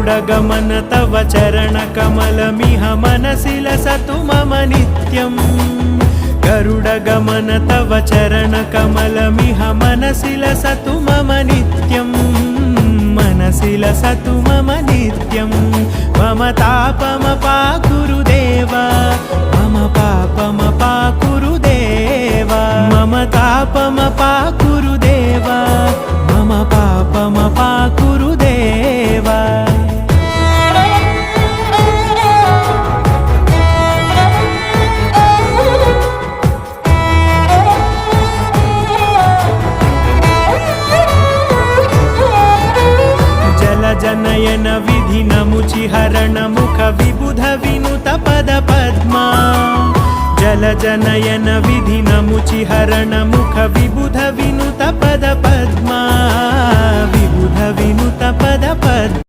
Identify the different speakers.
Speaker 1: गरुडगमन तव चरणकमलमिह मनसि लसतु मम नित्यम् गरुडगमन तव चरणकमलमिह मनसि लसतु मम नित्यम् मनसि लसतु मम नित्यम् मम तापमपाकुरु देव मम पापमपाकुरु देव मम तापमपाकुरु देव मम पापमपाकुरु देव जनयन विधिनमुचिहरण मुख विबुध विनुत पद पद्मा जल जनयन विधिनमुचिहरण मुख विबुध विनुत पद पद्मा विबुध विनुत पद पद्मा